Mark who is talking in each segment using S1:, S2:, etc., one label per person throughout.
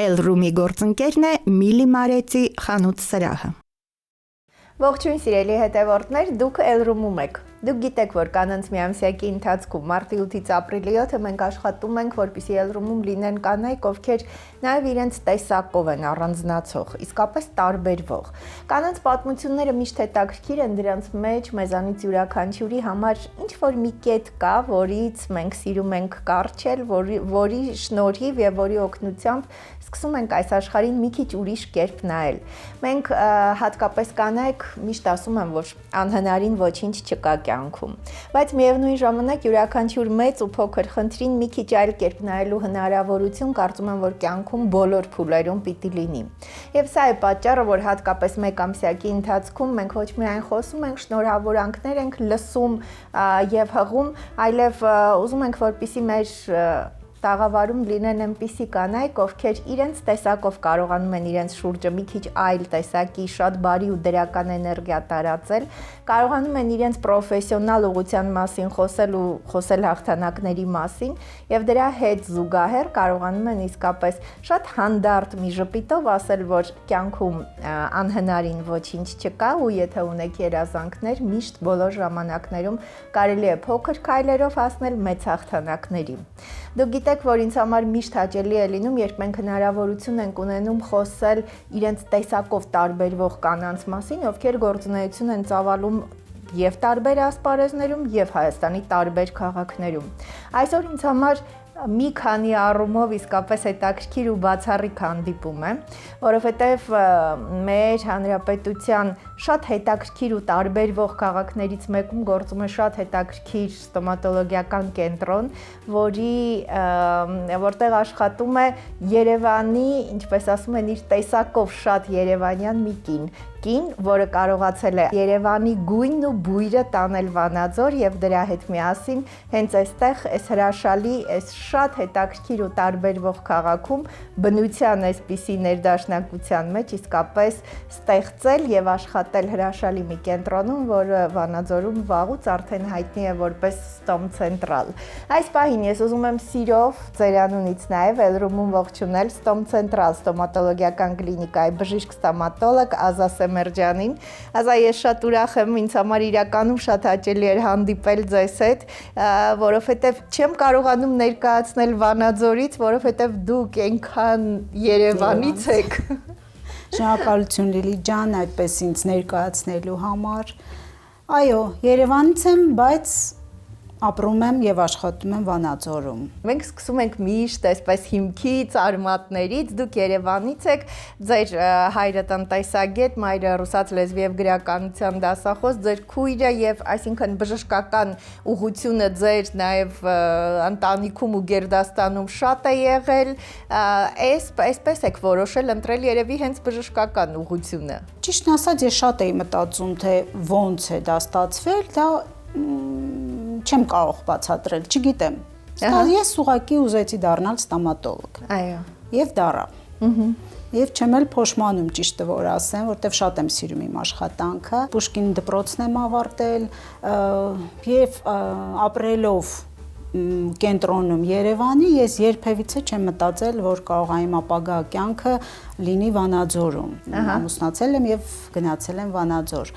S1: Elroom-ի գործընկերն է Միլի Մարեցի խանութ սրահը։
S2: Ողջույն սիրելի հետևորդներ, դուք Elroom-ում եք։ Դուք գիտեք, որ կանանց միամսյակի ընթացքում մարտի 8-ից ապրիլի 7-ը մենք աշխատում ենք, որպեսզի Elroom-ում լինեն կանայք, ովքեր նաև իրենց տեսակով են առանձնացող, իսկապես տարբերվող։ Կանանց պատմությունները միշտ հետաքրքիր են, դրանց մեջ մեզանից յուրաքանչյուրի համար ինչ-որ մի կետ կա, որից մենք սիրում ենք կառչել, որի շնորհիվ եւ որի օգնությամբ սկսում ենք այս աշխարհին մի քիչ ուրիշ կերպ նայել։ Մենք հատկապես կանայք միշտ ասում են, որ անհնարին ոչինչ չկա կյանքում, բայց միևնույն ժամանակ յուրաքանչյուր մեծ ու փոքր խնդրին մի քիչ այլ կերպ նայելու հնարավորություն կարծում եմ, որ կյանքում բոլոր փուլերում պիտի լինի։ Եվ սա է պատճառը, որ հատկապես մեկ ամսյակի ընթացքում մենք ոչ միայն խոսում ենք, շնորհավորանքներ ենք լսում եւ հղում, այլև ուզում ենք, որպեսզի մեր տաղավարում լինեն այնպիսի կանայք, ովքեր իրենց տեսակով կարողանում են իրենց շուրջը մի քիչ այլ տեսակի, շատ բարի ու դրական էներգիա տարածել, կարողանում են իրենց պրոֆեսիոնալ ուղղության մասին խոսել հաղթանակների մասին եւ դրա հետ զուգահեռ կարողանում են իսկապես շատ հանդարտ մի ժպիտով ասել, որ կյանքում անհնարին ոչինչ չկա ու եթե ունեք երազանքներ, միշտ բոլոր ժամանակներում կարելի է փոքր քայլերով հասնել մեծ հաղթանակների։ Դուք գիտեք, որ ինձ համար միշտ հաճելի է լինում, երբ մենք հնարավորություն ենք ունենում խոսել իրենց տեսակով տարբերվող կանանց մասին, ովքեր գործունեություն են ծավալում եւ տարբեր ասպարեզներում եւ Հայաստանի տարբեր քաղաքներում։ Այսօր ինձ համար մի քանի առումով իսկապես հետաքրքիր ու բացառիկ հանդիպում է, որովհետև մեր հանրապետության շատ հետաքրքիր ու տարբերվող քաղաքներից մեկում գործում է շատ հետաքրքիր ստոմատոլոգիական կենտրոն, որտեղ աշխատում է Երևանի, ինչպես ասում են, իր տեսակով շատ երևանյան մի կին, որը կարողացել է Երևանի գույնն ու բույրը տանել Վանաձոր եւ դրա հետ միասին հենց այստեղ այս հրաշալի, այս շատ հետաքրքիր ու տարբերվող քաղաքում բնության այսպիսի ներդաշնակության մեջ իսկապես ստեղծել եւ աշխատել հրաշալի մի կենտրոնում, որը Վանաձորում վաղուց արդեն հայտնի է որպես Ստոմ Ցենտրալ։ Այս պահին ես ուզում եմ սիրով ձեր անունից նաեւ Elroom-ում ողջունել Ստոմ Ցենտրալ ստոմատոլոգիական կլինիկայի բժիշկ ստոմատոլոգ Ազա Սեմերջյանին։ Ազա, ես շատ ուրախ եմ, ինձ համար իրականում շատ հաճելի էր հանդիպել ձեզ հետ, որովհետև չեմ կարողանում ներկայացնել Վանաձորից, որովհետև դուք այնքան Երևանից եք։
S3: Շնորհակալություն Լիլի ջան, այդպես ինձ ներկայացնելու համար։ Այո, Երևանից եմ, բայց ապրում եմ եւ աշխատում եմ Վանաձորում։
S2: Մենք սկսում ենք միշտ այսպես հիմքից, արմատներից, դուք Երևանից եք, ձեր հայրը տնտեսագետ, մայրը ռուսաց լեզվի եւ գրականության դասախոս, ձեր քույրը եւ այսինքն բժշկական ուղղությունը ձեր նաեւ ընտանիքում ու գերդաստանում շատ է եղել, այսպես եք որոշել ընտրել երևի հենց բժշկական ուղղությունը։
S3: Ճիշտն ասած, ես շատ էի մտածում, թե ոնց է դա ստացվել, դա չեմ կարող բացատրել, չգիտեմ։ Ես ուղղակի ուզեցի դառնալ ստոմատոլոգ։
S2: Այո։ Եվ
S3: դառա։ Եվ չեմ էլ փոշմանում, ճիշտը որ ասեմ, որտեվ շատ եմ սիրում իմ աշխատանքը։ Պուշկին դպրոցն եմ ավարտել եւ ապրելով կենտրոնում Երևանի, ես երբևիցե չեմ մտածել, որ կարող է իմ ապագա կյանքը լինի Վանաձորում։ Ամուսնացել եմ եւ գնացել եմ Վանաձոր։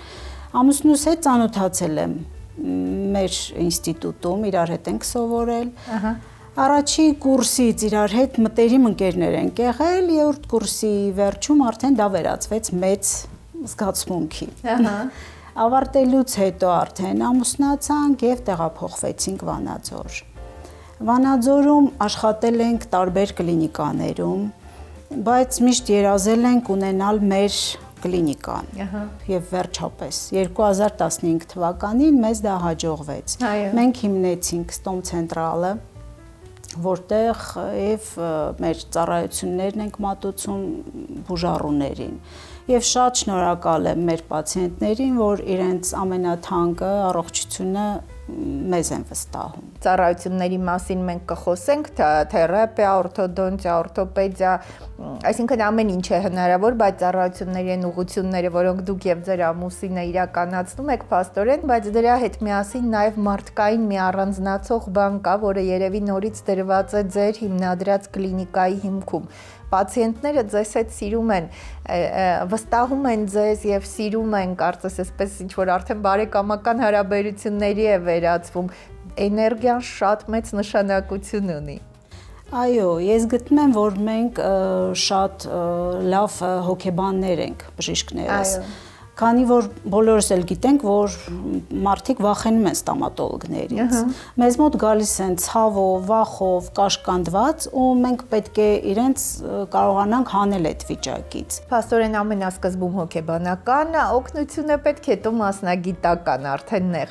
S3: Ամուսնուս հետ ծանոթացել եմ մեր ինստիտուտում, իրար հետ ենք սովորել։ Առաջի կուրսից իրար հետ մտերիմ ընկերներ ենք եղել, երրորդ կուրսի վերջում արդեն դա վերածվեց մեծ զգացմունքի։ Ավարտելուց հետո արդեն ամուսնացանք եւ տեղափոխվեցինք Վանաձոր։ Վանաձորում աշխատել ենք տարբեր կլինիկաներում, բայց միշտ երազել ենք ունենալ մեր կլինիկան եւ վերջապես 2015 թվականին մեզ դա հաջողվեց։ Մենք հիմնեցինք Ստոմ Ցենտրալը, որտեղ եւ մեր ծառայություններն ենք մատուցում բուժառուներին։ Եվ շատ շնորհակալ եմ մեր պացիենտներին, որ իրենց ամենաթանկը առողջությունը մեզ են վստահում։
S2: Ծառայությունների մասին մենք կխոսենք, թերապիա, օրթոդոնտիա, օրթոպեդիա, այսինքն ամեն ինչ է հնարավոր, բայց ծառայությունների են ուղղությունները, որոնք դուք եւ ձեր ամուսինը իրականացնում եք փաստորեն, բայց դրա հետ միասին նաեւ մարդկային մի առանձնացող բան կա, որը երևի նորից դրված է ձեր հիմնադրած կլինիկայի հիմքում, պացիենտները ձեզ հետ սիրում են, վստահում են ձեզ եւ սիրում են, կարծես այսպես ինչ որ արդեն բարեկամական հարաբերությունների է վերածվում, էներգիան շատ մեծ նշանակություն ունի։
S3: Այո, ես գտնում եմ, որ մենք շատ լավ հոգեբաններ ենք, բժիշկներս։ Քանի որ բոլորս էլ գիտենք, որ մարդիկ վախենում են ստոմատոլոգներից։ Մեզ մոտ գալիս են ցավով, վախով, կաշկանդված ու մենք պետք է իրենց կարողանանք հանել այդ վիճակից։
S2: Փաստորեն ամենասկզբում հոգեբանական օգնությունը պետք է հետո մասնագիտական արդեն նեղ,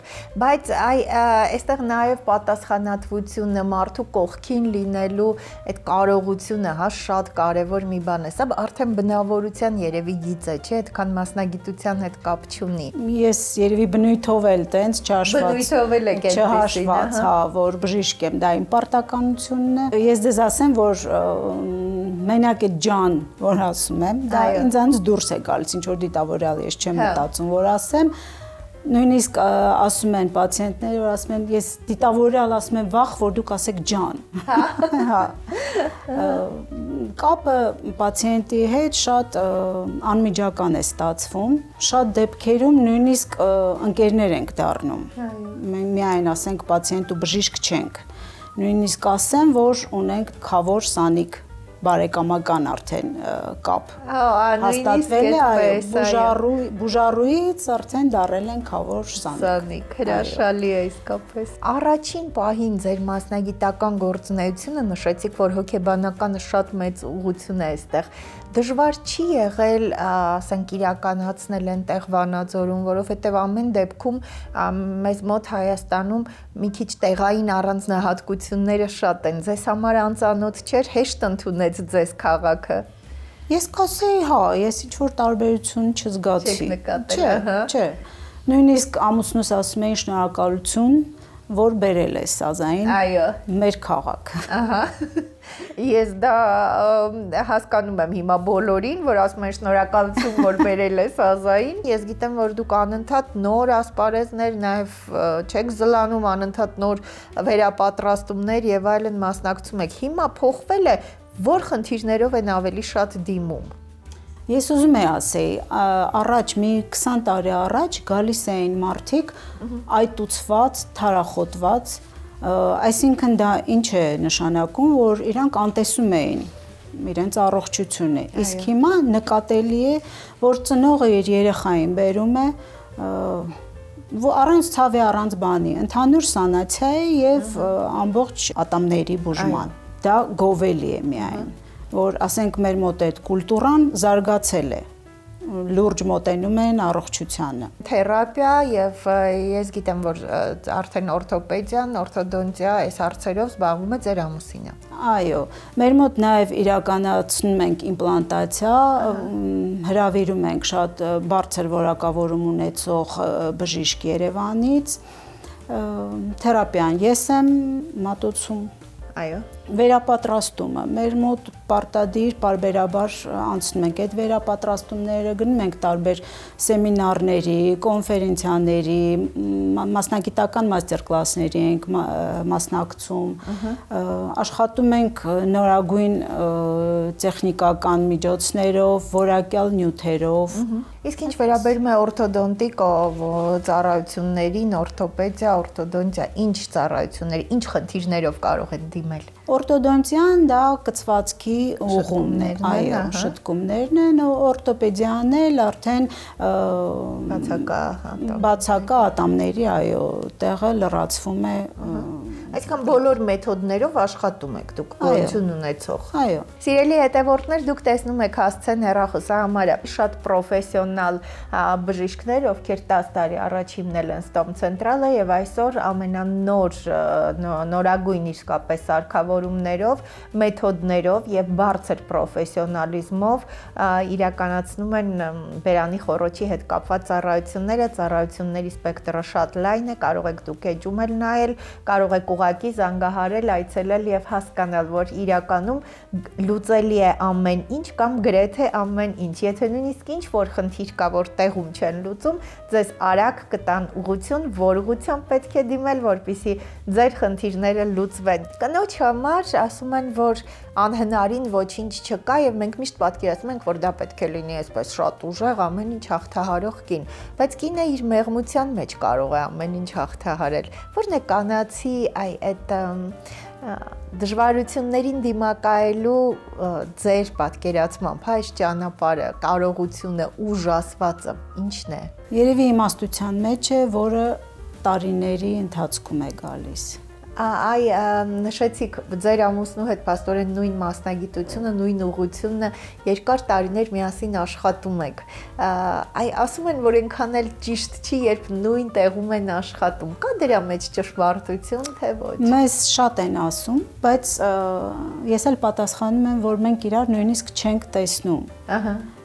S2: բայց այստեղ նաև պատասխանատվությունը, մարդու կողքին լինելու այդ կարողությունը, հա, շատ կարևոր մի բան է։ Սա արդեն բնավորության երևի գիծ է, չէ՞, այդքան մասնագիտության հետ կապ չունի։ Ես
S3: երևի բնույթով էլ տենց չհաշված, հա, որ բժիշկ եմ, դա իմ պարտականությունն է։ Ես դες ասեմ, որ մենակ այդ ջան, որ ասում եմ, դա ինձանից դուրս է գալիս, ինչ որ դիտավորյալ ես չեմ մտածում, որ ասեմ, նույնիսկ ասում են պացիենտները, որ ասում են, ես դիտավորյալ ասում եմ վախ, որ դուք ասեք ջան։ Հա։ Կապը պացիենտի հետ շատ անմիջական է ստացվում, շատ դեպքերում նույնիսկ ընկերներ ենք դառնում։ Միայն ասենք պացիենտ ու բժիշկ չենք։ Նույնիսկ ասեմ, որ ունենք խավոր սանիկ բարեկամական արդեն կապ հաստատվել է, այո, բուժառուից արդեն դարել են խավոր սանիկ,
S2: հրաշալի է իսկապես։ Առաջին պահին ձեր մասնագիտական գործունեությունը նշեցիք, որ հոգեբանականը շատ մեծ ուղղություն է այստեղ։ Դժվար չի եղել, ասենք, իրականացնել այնտեղ Վանաձորում, որովհետև ամեն դեպքում մեզ մոտ Հայաստանում մի քիչ տեղային առանձնահատկությունները շատ են։ Ձեզ համար անծանոթ չէր, հեշտ ընդունեց ձեզ քաղաքը։
S3: Ես կասեի, հա, ես ինչ-որ տարբերություն չզգացի։
S2: Չեք նկատել,
S3: չէ։ Նույնիսկ ամուսնուս ասում էին շնորհակալություն, որ բերել ես Սազային մեր քաղաք։ Ահա։
S2: Ես դա հասկանում եմ հիմա բոլորին, որ ասում են շնորհակալություն, որ բերել ես Ազային։ Ես գիտեմ, որ դուք անընդհատ նոր ասպարեզներ, նաև չեք զլանում, անընդհատ նոր վերապատրաստումներ եւ այլն մասնակցում եք։ Հիմա փոխվել է, որ խնդիրներով են ավելի շատ դիմում։
S3: Ես ուզում եմ ասեի, առաջ մի 20 տարի առաջ գալիս էին մարդիկ այտուցված, թարախոտված, այսինքն դա ինչ է նշանակում, որ իրանք անտեսում էին իրենց առողջությունը։ Իսկ հիմա նկատելի է, որ ծնողը իր երեխային բերում է առանց ցավի, առանց բանի, ընդհանուր սանացիա է եւ ամբողջ ատամների բուժման։ Դա գովելի է միայն, որ ասենք մեր մոտ այդ կուլտուրան զարգացել է, լուրջ մոտենում են առողջությանը։
S2: Թերապիա եւ ես գիտեմ, որ արդեն օրթոպեդիան, օրթոդոնտիա այս հարցերով զբաղվում է ձեր ամուսինը։
S3: Այո, մեր մոտ նաեւ իրականացնում ենք իմպլանտացիա, հրավիրում ենք շատ բարձր որակավորում ունեցող բժիշկ Երևանից։ Թերապիան ես եմ մատուցում։
S2: Այո։
S3: Վերապատրաստումը մեր մոտ պարտադիր պարբերաբար անցնում ենք այդ վերապատրաստումները, գնում ենք տարբեր սեմինարների, կոնֆերենցիաների, մասնագիտական մաստեր կլասների ենք մասնակցում, աշխատում ենք նորագույն տեխնիկական միջոցներով, որակյալ նյութերով։
S2: Իսկ ինչ վերաբերում է օրթոդոնտիկ ծառայություններին, օրթոպեդիա, օրթոդոնտիա, ինչ ծառայությունների, ինչ խնդիրներով կարող են դիմել։
S3: Օրթոդոնտիան դա կցվածքի ուղղումներն են, այո, շտկումներն են, օրթոպեդիան էլ արդեն բացակա ատամների, այո, տեղը լրացվում է։
S2: Այսինքն բոլոր մեթոդներով աշխատում եք դուք, գոյություն ունեցող։
S3: Այո։
S2: Սիրելի հետևորդներ, դուք տեսնում եք հասցեն հեռախոսահամարը, շատ պրոֆեսիոնալ բժիշկներ, ովքեր 10 տարի առաջ հիմնել են Ստոմ Ցենտրալը եւ այսօր ամենանոր նորագույն իսկապես սարքավորումներով, մեթոդներով եւ բարձր պրոֆեսիոնալիզմով իրականացնում են բերանի խոռոչի հետ կապված ծառայությունների սպեկտրը շատ լայն է, կարող եք դուք էջում էլ նայել, կարող եք ուղղակի զանգահարել, այցելել եւ հասկանալ, որ իրականում լուծելի է ամեն ինչ կամ գրեթե ամեն ինչ։ Եթե նույնիսկ ինչ որ խնդիր կա, որ տեղում չեն լուծում, ձեզ արագ կտան ուղղություն, որ ուղղությամբ պետք է դիմել, որպեսզի ձեր խնդիրները լուծվեն։ Կնոջ համար ասում են, որ անհնարին ոչինչ չկա եւ մենք միշտ պատկերացնում ենք, որ դա պետք է լինի այսպես շատ ուժեղ, ամեն ինչ հաղթահարող կին, բայց կինը իր մեղմության մեջ կարող է ամեն ինչ հաղթահարել։ Որն է կանացի այդ դժվարություններին դիմակայելու ձեր պատկերացմամբ, այս ճանապարհը, կարողությունը, ուժ ասվածը ինչն է։
S3: Երևի իմաստության մեջ է, որը տարիների ընթացքում է գալիս։
S2: Նշեցիք ձեր ամուսնու հետ պաստորեն նույն մասնագիտությունը, նույն ուղղությունը, երկար տարիներ միասին աշխատում եք։ Ասում են, որ այնքան էլ ճիշտ չի, երբ նույն տեղում են աշխատում։ Կա դրա մեջ ճշմարտություն, թե ոչ։
S3: Մեզ շատ են ասում, բայց ես էլ պատասխանում եմ, որ մենք իրար նույնիսկ չենք տեսնում։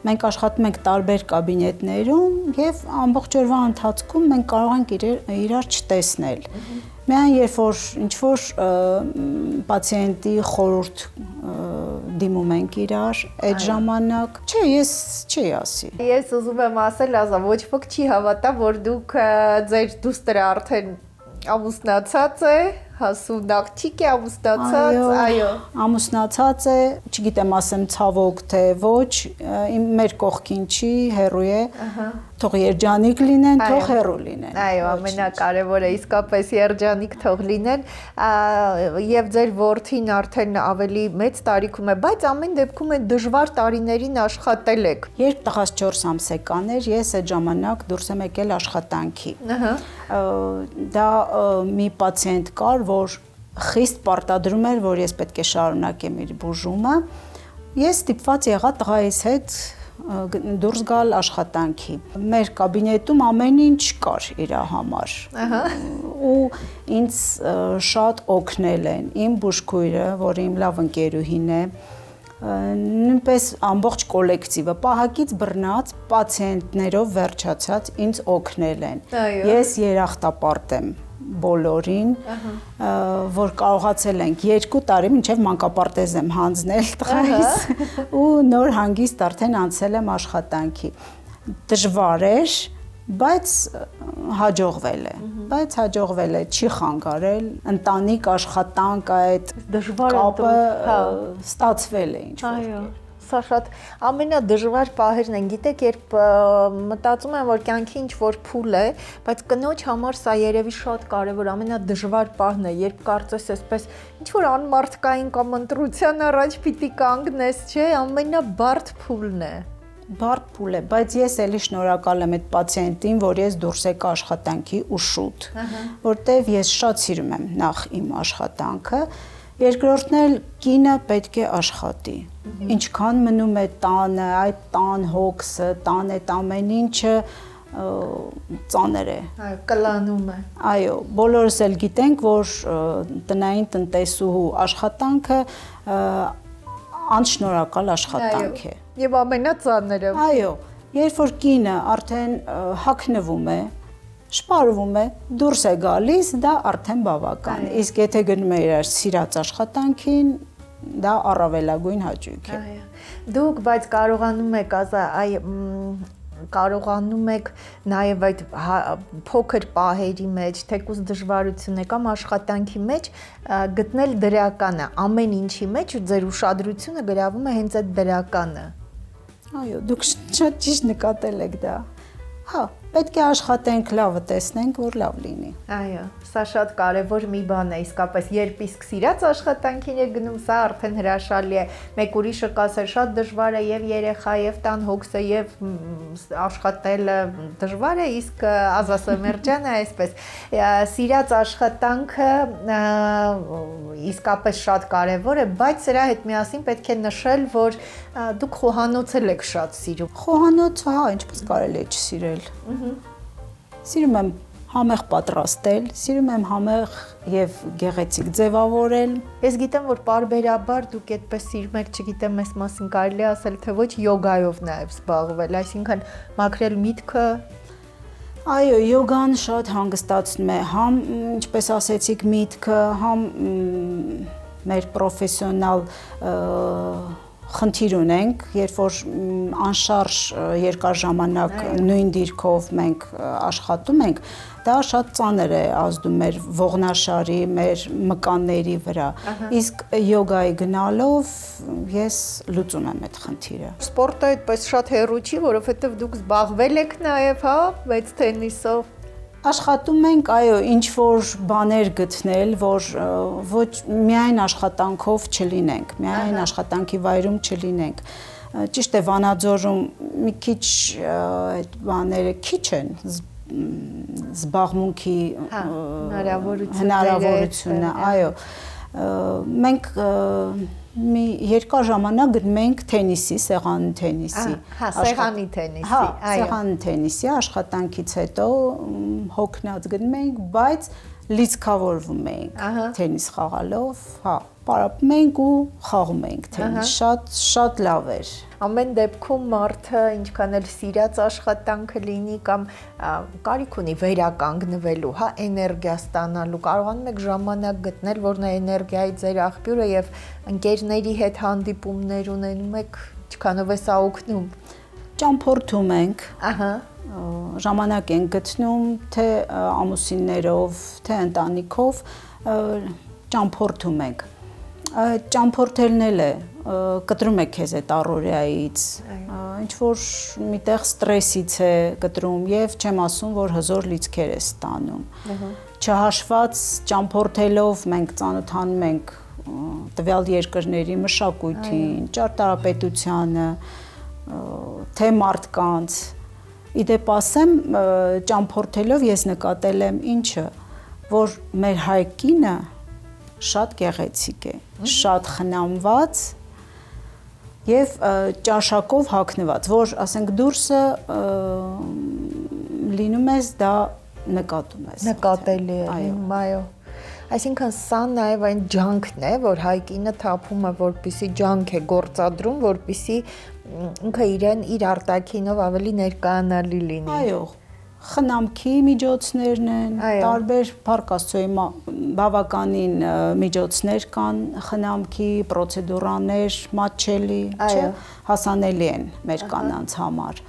S3: Մենք աշխատում ենք տարբեր կաբինետներում եւ ամբողջ օրվա ընթացքում մենք կարող ենք իրար չտեսնել։ Միայն երբ որ ինչ-որ պացիենտի խորհուրդ դիմում ենք իրար, այդ ժամանակ, չէ, ես չի ասի։
S2: Ես ուզում եմ ասել, ոչ ոք չի հավատա, որ դուք ձեր դուստրը արդեն ամուսնացած է, հասուն աղջիկ է ամուսնացած, այո։
S3: Ամուսնացած է, չգիտեմ ասեմ ցավոք թե ոչ, մեր կողքին չի, հեռու է։ Թող երջանիկ լինեն, թող հեռու լինեն։
S2: Այո, ամենակարևորը իսկապես երջանիկ թող լինեն, եւ ձեր որդին արդեն ավելի մեծ տարիքում է, բայց ամեն դեպքում այդ դժվար տարիներին աշխատել եք։
S3: Երբ տղաս 4 ամսեկան էր, ես այդ ժամանակ դուրս եմ եկել աշխատանքի։ Դա մի պացիենտ կար, որ խիստ պարտադրում էր, որ ես պետք է շարունակեմ իր բուժումը։ Ես ստիպված եղա տղայիս հետ դուրս գալ աշխատանքի։ Մեր կաբինետում ամեն ինչ կար իր համար։ Ու ինձ շատ օգնել են իմ բուժքույրը, որը իմ լավ ընկերուհին է, նույնպես ամբողջ կոլեկտիվը, պահակից բռնած պացիենտներով վերջացած ինձ օգնել են։ Ես երախտապարտ եմ բոլորին, որ կարողացել ենք 2 տարի մինչև մանկապարտեզ եմ հանձնել տղայիս ու նոր հանգիստ արդեն անցել եմ աշխատանքի։ Դժվար էր, բայց հաջողվել է, չի խանգարել, ընտանիք աշխատանք այդ կապը ստացվել է ինչ-որ։
S2: Սա շատ ամենադժվար պահերն են, գիտեք, երբ մտածում եմ, որ կյանքի ինչ-որ փուլ է, բայց կնոջ համար սա երևի շատ կարևոր, ամենադժվար պահն է, երբ կարծես այսպես ինչ-որ անմարդկային կամ ընտրության առաջ պիտի կանգնես, չէ, ամենաբարդ փուլն է։
S3: Բարդ փուլ է, բայց ես էլի շնորհակալ եմ այդ պացիենտին, որ ես դուրս եկա աշխատանքի ու շուտ, որտեվ ես շատ սիրում եմ նախ իմ աշխատանքը, երկրորդն էլ կինը պետք է աշխատի։ Ինչքան մնում է տանը, այդ տան հոգսը, տան այդ ամեն ինչը ծանր է։
S2: Այո, կլանում է։
S3: Այո, բոլորս էլ գիտենք, որ տնային տնտեսուհու աշխատանքը անշնորհակալ աշխատանք է։
S2: Եվ ամենածանրը։
S3: Այո, երբ որ կինը արդեն հագնվում է, շպարվում է, դուրս է գալիս, դա արդեն բավական է։ Իսկ եթե գնում է իր սիրած աշխատանքին, դա առավելագույն հաճույք է։
S2: Դուք բայց կարողանում եք նաև այդ փոքր պահերի մեջ, թեկուզ դժվարություն է կամ աշխատանքի մեջ գտնել դրականը, ամեն ինչի մեջ ու ձեր ուշադրությունը գրավում է հենց այդ դրականը։
S3: Այո, դուք շատ ճիշտ նկատել եք դա։ Հա, պետք է աշխատենք, լավը տեսնենք, որ լավ լինի։
S2: Այո, սա շատ կարևոր մի բան է, իսկապես երբ իսկ սիրած աշխատանքին է գնում, սա արդեն հրաշալի է։ Մեկ ուրիշը կասեր շատ դժվար է եւ երեխա եւ տան հոգսը եւ աշխատելը դժվար է, իսկ ազասամերջանը այսպես։ Սիրած աշխատանքը իսկապես շատ կարևոր է, բայց սրա հետ միասին պետք է նշել, որ դուք խոհանոցել եք շատ սիրում։
S3: Խոհանոցը, հա, ինչպես կարելի է չսիրել։ Սիրում եմ համեղ պատրաստել, սիրում եմ համեղ եւ գեղեցիկ ձևավորել։
S2: Ես գիտեմ, որ պարբերաբար դուք այդպես սիրում եք, չգիտեմ, այս մասին կարելի ասել, թե ոչ յոգայով նաեւ զբաղվել, այսինքն մաքրել միտքը։
S3: Այո, յոգան շատ հանգստացնում է, համ, ինչպես ասեցիք, միտքը, համ մեր պրոֆեսիոնալ խնդիր ունենք, երբ որ անշարժ երկար ժամանակ նույն դիրքով մենք աշխատում ենք, դա շատ ծանր է ազդում մեր ողնաշարի, մեր մկանների վրա։ Իսկ յոգայի գնալով ես լուծում եմ այդ խնդիրը։
S2: Սպորտը այդպես շատ հեռու չի, որովհետև դուք զբաղվել եք նաև, հա, բայց թենիսով։
S3: Աշխատում ենք, այո, ինչ որ բաներ գտնել, որ ոչ միայն աշխատանքով չլինենք, միայն աշխատանքի վայրում չլինենք։ Ճիշտ է, Վանաձորում մի քիչ այդ բաները քիչ են, զբաղմունքի հնարավորությունը, այո։ Մենք մի երկար ժամանակ գնում ենք թենիսի, սեղանի թենիսի։
S2: Հա, սեղանի թենիսի,
S3: այո։ Հա, սեղանի թենիսի աշխատանքից հետո հոգնած գնում ենք, բայց լիցքավորվում ենք թենիս խաղալով, հա, պարապում ենք ու խաղում ենք թենիս, շատ լավ էր։
S2: Ամեն դեպքում մարդը ինչքան էլ սիրած աշխատանքը լինի կամ կարիք ունի վերականգնվելու, հա, էներգիա ստանալու, կարողանում եք ժամանակ գտնել, որն է էներգիայի ձեր աղբյուրը եւ ընկերների հետ հանդիպումներ ունենում եք, ինչքանով է սա օգնում։
S3: Ճամփորդում ենք,
S2: ահա,
S3: ժամանակ ենք գտնում, թե ամուսիններով, թե ընտանիքով ճամփորդում ենք։ Ճամփորդելն էլ է, կտրում է քեզ այդ առօրյայից, ինչ որ միտեղ ստրեսից է կտրում եւ չեմ ասում, որ հզոր լիցքեր է ստանում։ Չհաշված ճամփորդելով մենք ծանոթանում ենք տվյալ երկրների մշակույթին, ճարտարապետությանը, թե մարդկանց։ Իդեպ ասեմ, ճամփորդելով ես նկատել եմ ինչը, որ մեր հայ կինը շատ գեղեցիկ է, շատ խնամված եւ ճաշակով հագնված, որ ասենք դուրսը լինում ես դա նկատում ես։ Նկատելի է,
S2: այո։ Այսինքն սա նաև այն ջանքն է, որ հայ կինը թափում է, որպեսի ջանք է գործադրում, որպեսի ինքը իրեն իր արտաքինով ավելի ներկայանալի լինի։
S3: Այո, խնամքի միջոցներն են, տարբեր Փառք Աստծո բավականին միջոցներ կան, խնամքի պրոցեդուրաներ մատչելի, չէ, հասանելի են մեր կանանց համար։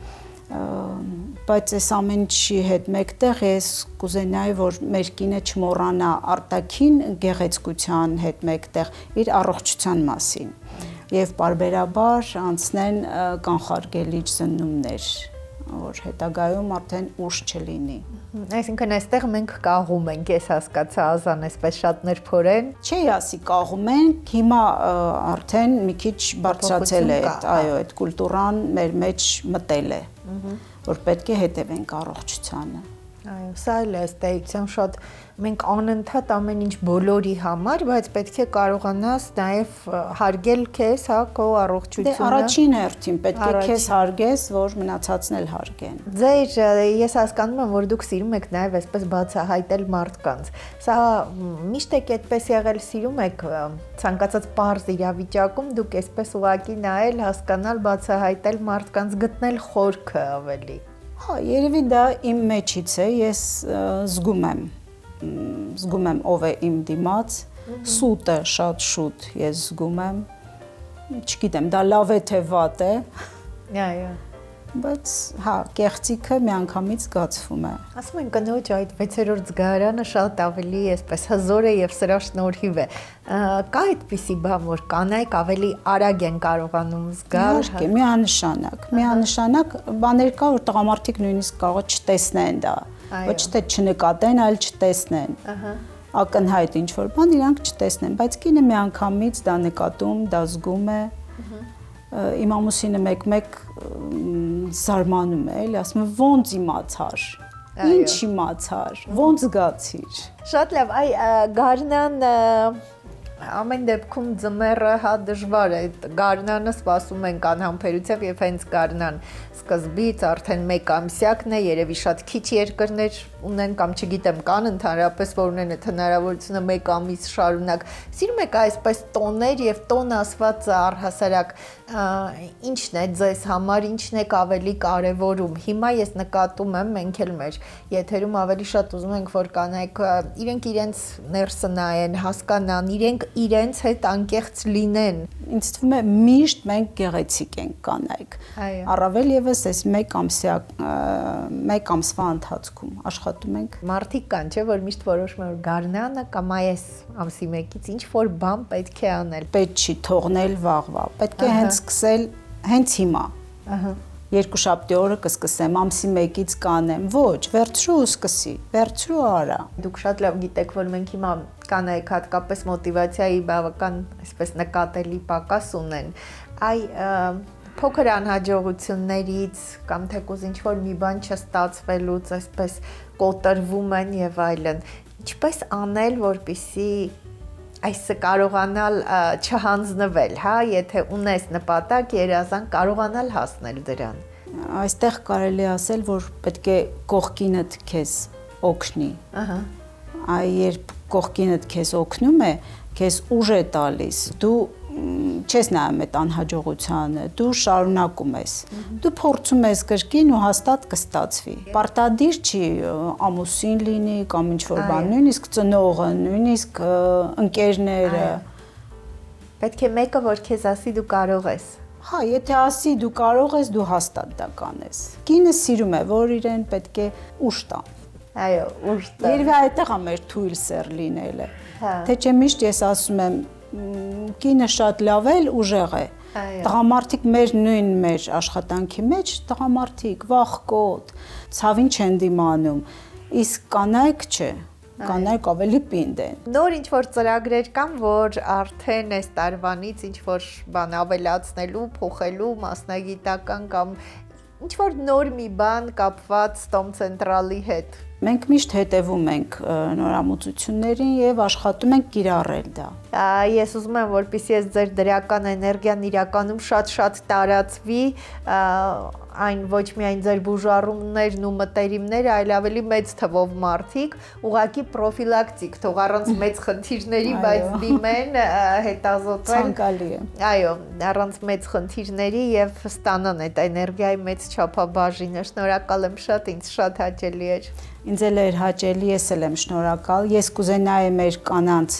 S3: Բայց այս ամեն ինչի հետ մեկտեղ ես կուզենայի, որ մեր կինը չմոռանա արտաքին գեղեցկության հետ մեկտեղ իր առողջության մասին եւ պարբերաբար անցնեն կանխարգելիչ զննումներ, որ հետագայում արդեն ուշ չլինի։
S2: Այսինքն այստեղ մենք կաղում ենք, ես հասկացա, Ազան, այսպես շատներ փորեն։
S3: Չի ասի կաղում ենք, հիմա արդեն մի քիչ բարձրացել է, այո, այդ կուլտուրան մեր մեջ մտել է, որ պետք է հետևենք առողջությանը։
S2: Այո, սա էլ է ըստ էության շատ մենք անընդհատ ամեն ինչ բոլորի համար, բայց պետք է կարողանաս նաև հարգել քեզ, հա, քո առողջությունը։
S3: Դե առաջին հերթին պետք է քեզ հարգես, որ մնացածն էլ հարգեն։
S2: Ես հասկանում եմ, որ դուք սիրում եք նաև այսպես բացահայտել մարդկանց։ Սա միշտ եք այդպես եղել, սիրում եք ցանկացած պարզ իրավիճակում դուք այսպես ուղակի նայել, հասկանալ, բացահայտել մարդկանց, գտնել խորքը ավելի։
S3: Հա, երևի դա իմ մեջից է, ես զգում եմ ով է իմ դիմաց, սուտը շատ շուտ ես զգում եմ, չգիտեմ, դա լավ է թե վատ է, բայց հա, կեղծիքը միանգամից զգացվում է։
S2: Ասում են կնոջ այդ 6-րդ զգայարանը շատ ավելի այսպես հզոր է եւ սրա շնորհիվ է։ Կա այդպիսի բան, որ կանայք ավելի արագ են կարողանում զգալ։
S3: Իհարկե, միանշանակ բաներ կա, որ տղամարդիկ նույնիսկ կարող է չտեսնեն դա, ոչ թե չնկատեն, այլ չտեսնեն։ Ակնհայտ ինչ որ բան իրանք չտեսնեն, բայց կինը միանգամից դա նկատում, դա զգում է։ Իմ ամուսինը մեկ-մեկ զարմանում է, էլի ասում է ոնց իմացար, ինչ իմացար, ոնց զգացիր։
S2: Շատ լավ, այ գարնան ամեն դեպքում ձմեռը հա դժվար է, գարնանը սպասում ենք անհամբերությամբ եւ հենց գարնան սկզբից արդեն 1 ամսյակն է, երևի շատ քիչ երկրներ ունեն կամ չգիտեմ կան ընդհանրապես որ ունեն այդ հնարավորությունը 1 ամիս շարունակ։ Սիրում եք այսպես տոներ եւ տոն ասված առհասարակ ինչն է ձեզ համար, ինչն է ավելի կարևորում։ Հիմա ես նկատում եմ, մենք էլ մեր եթերում ավելի շատ ուզում ենք որ կանայք իրենք իրենց ներսը նայեն, հասկանան, իրենք իրենց հետ անկեղծ լինեն։
S3: Ինձ թվում է միշտ մենք գեղեցիկ ենք կանայք։
S2: Այո։
S3: Առավել եւս այս 1 ամսվա ընթացքում աշխատում ենք։
S2: Մարդիկ կան, չէ, որ միշտ որոշում են, որ գարնանը կամ այս ամսի 1-ից ինչ որ բան պետք է անել։
S3: Պետք չի թողնել վաղվա։ Պետք է հենց սկսել հենց հիմա։
S2: Ահա։
S3: Երկուշաբթի օրը կսկսեմ, ամսի 1-ից կանեմ։ Ոչ, վերցրու ու սկսի։ Վերցրու արա։
S2: Դուք շատ լավ գիտեք, որ մենք հիմա կանայք հատկապես մոտիվացիայի բավական, այսպես նկատելի պակաս ունեն։ Այ փոքր անհաջողություններից կամ թեկուզ ինչ որ մի բան չստացվելուց այսպես կոտրվում են եւ այլն։ Ինչպես անել, որպեսզի այսը կարողանալ չհանձնվել, հա, եթե ունես նպատակ, երազանք կարողանալ հասնել դրան։
S3: Այստեղ կարելի ասել, որ պետք է կողքինդ քեզ օգնի։
S2: Ահա։
S3: Այ երբ կողքինդ քեզ օգնում է, քեզ ուժ է տալիս, դու չես նայում այդ անհաջողությանը, դու շարունակում ես։ Դու փորձում ես կրկին ու հաստատ կստացվի։ Պարտադիր չի ամուսին լինի կամ ինչ որ բան, նույնիսկ ծնողը, նույնիսկ ընկերները։
S2: Պետք է մեկը, որ քեզ ասի դու կարող ես։
S3: Հա, եթե ասի դու կարող ես, դու հաստատ դա կանես։ Կինը սիրում է, որ իրեն պետք է ուժ տա։
S2: Այո, ուժ տա։
S3: Երևի այդտեղ է մեր թույլ սեր լինելը։
S2: Հա։
S3: Թե չէ միշտ ես ասում եմ կինը շատ լավ էլ ուժեղ է։ Տղամարդիկ մեր աշխատանքի մեջ տղամարդիկ վախկոտ, ցավին չեն դիմանում, իսկ կանայք չէ, կանայք ավելի պինդ են։
S2: Նոր ինչ որ ծրագրեր կան, որ արդեն այս տարվանից ինչ որ բան ավելացնելու, փոխելու, մասնագիտական կամ ինչ որ նոր մի բան կապված Ստոմ Ցենտրալի հետ։
S3: Մենք միշտ հետևում ենք նորամուծություններին եւ աշխատում ենք կիրառել դա։
S2: Ես ուզում եմ, որպեսզի ես ձեր դրական էներգիան իրականում շատ տարածվի, այն ոչ միայն ձեր բուժառումներն ու մտերիմները, այլ ավելի մեծ թվով մարդիկ, ուղղակի պրոֆիլակտիկ, թող առանց մեծ խնդիրների, բայց դիմեն հետազոտել։
S3: Ցանկալի է։
S2: Այո, առանց մեծ խնդիրների եւ ստանան այդ էներգիայի մեծ չափաբաժինը։ Շնորհակալ եմ շատ, ինձ շատ հաճելի էր։
S3: Ինձ էլ էր հաճելի, ես էլ եմ շնորհակալ։ Ես կուզենայի մեր կանանց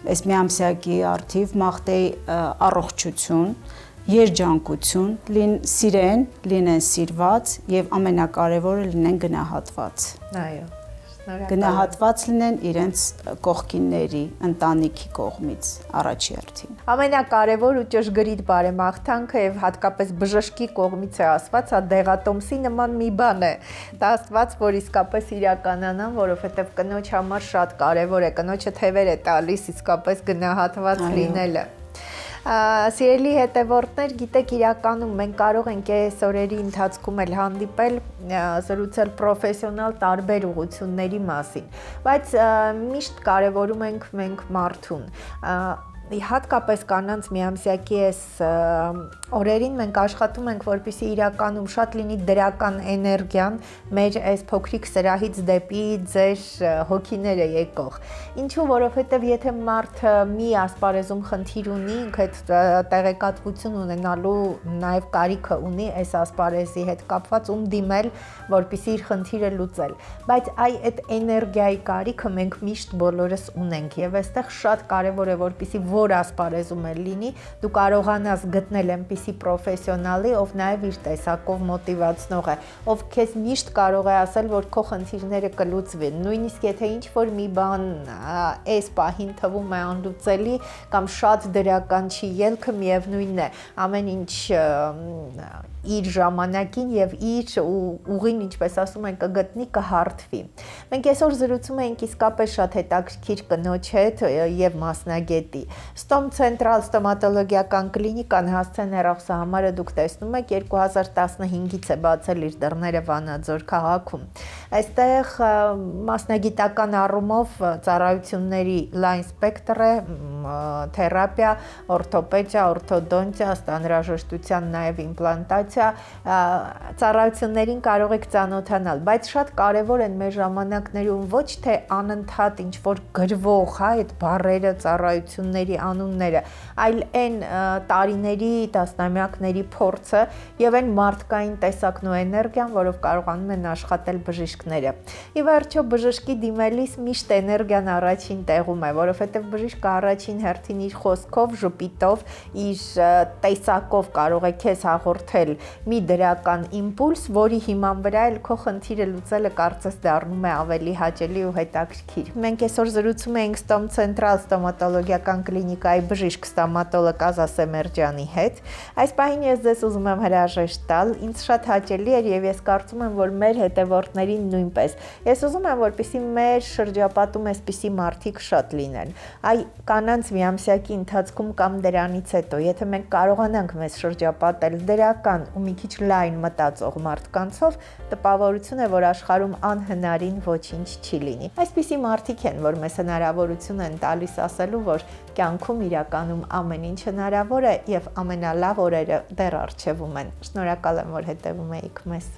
S3: այս միամսյակի արդիվ մաղթեի առողջություն, երջանկություն, սիրեն, լինեն սիրված եւ ամենակարևորը լինեն գնահատված։
S2: Այո, շնորհակալ։
S3: Գնահատված լինեն իրենց կողքինների, ընտանիքի կողմից առաջի հերթին։
S2: Ամենակարևոր ու ճշգրիտ բարեմաղթանքը եւ հատկապես բժշկի կողմից է ասված, հա դեղատոմսի նման մի բան է։ Դա ասված, որ իսկապես իրականանան, որովհետեւ կնոջ համար շատ կարևոր է, կնոջը թևեր է տալիս իսկապես գնահատված լինելը։ Սիրելի հետևորդներ, գիտեք, իրականում մենք կարող ենք այս օրերի ընթացքում էլ հանդիպել, զրուցել պրոֆեսիոնալ տարբեր ուղղությունների մասին, բայց միշտ կարևորում ենք մենք մարդուն։ Հատկապես կանանց միամսյակի այս օրերին մենք աշխատում ենք, որպեսզի իրականում շատ լինի դրական էներգիան մեր այս փոքրիկ սրահից դեպի ձեր հոգիները եկող։ Ինչու, որովհետև եթե մարդը մի ասպարեզում խնդիր ունի, ինքը տեղեկատվություն ունենալու նաև կարիքը ունի այս ասպարեզի հետ կապված, ում դիմել, որպեսզի իր խնդիրը լուծել։ Բայց այդ էներգիայի կարիքը մենք միշտ բոլորս ունենք եւ այստեղ շատ կարեւոր է, որպեսզի որ ասպարեզում էլ լինի, դու կարողանաս գտնել այնպիսի պրոֆեսիոնալի, ով նաև իր տեսակով մոտիվացնող է, ով քեզ միշտ կարող է ասել, որ քո խնդիրները կլուծվեն, նույնիսկ եթե ինչ որ մի բան այս պահին թվում է անլուծելի կամ շատ դրական չի, ելքը միևնույնն է, ամեն ինչ իր ժամանակին եւ իր ուղին, ինչպես ասում են, կգտնի, կհարթվի։ Մենք այսօր զրուցում ենք իսկապես շատ հետաքրքիր կնոջ հետ եւ մասնագետի։ Ստոմ Ցենտրալ ստոմատոլոգիական կլինիկան հասցեն հեռախոսահամարը դուք տեսնում եք 2015-ից է բացել իր դռները Վանաձոր քաղաքում։ Այստեղ մասնագիտական առումով ծառայությունների լայն սպեկտր է, թերապիա, օրթոպեդիա, օրթոդոնտիա, անհրաժեշտության նաև իմպլանտացիա, ծառայություններին կարող եք ծանոթանալ, բայց շատ կարևոր են մեր ժամանակներում ոչ թե անընդհատ ինչ որ գրվող, հա, այդ բառերը ծառայությունների, անունները, այլ այն տարիների, տասնամյակների փորձը եւ այն մարդկային տեսակն ու էներգիան, որով կարողանում են աշխատել բժիշկները։ Ի վերջո բժշկի դիմելիս միշտ էներգիան առաջին տեղում է, որովհետեւ բժիշկը առաջին հերթին իր խոսքով, ժպիտով, իր տեսակով կարող է քեզ հաղորդել մի դրական իմպուլս, որի հիման վրա էլ քո խնդիրը լուծելը կարծես դառնում է ավելի հաճելի ու հետաքրքիր։ Մենք այսօր զրուցում ենք Ստոմ Ցենտրալ ստոմատոլոգիական կլինիկայի բժիշկ ստոմատոլոգ Ազա Սեմերջյանի հետ։ Այս պահին ես ձեզ ուզում եմ հրաժեշտ տալ, ինձ շատ հաճելի էր եւ ես կարծում եմ, որ մեր հետևորդներին նույնպես։ Ես ուզում եմ, որպեսզի մեր շրջապատում այսպիսի մարդիկ շատ լինեն։ Այ կանանց միամսյակի ընթացքում կամ դրանից հետո, եթե մենք կարողանանք մեզ շրջապատել դրական ու մի քիչ լայն մտածող մարդկանցով, տպավորություն է, որ աշխարհում անհնարին ոչինչ չի լինի։ Այսպիսի մարդիկ են, որ մեզ հնարավորություն են տալիս ասելու, որ կյանքում իրականում ամեն ինչ հնարավոր է եւ ամենալավ օրերը դեռ առջևում են։ Շնորհակալ եմ, որ հետեւում եք մեզ։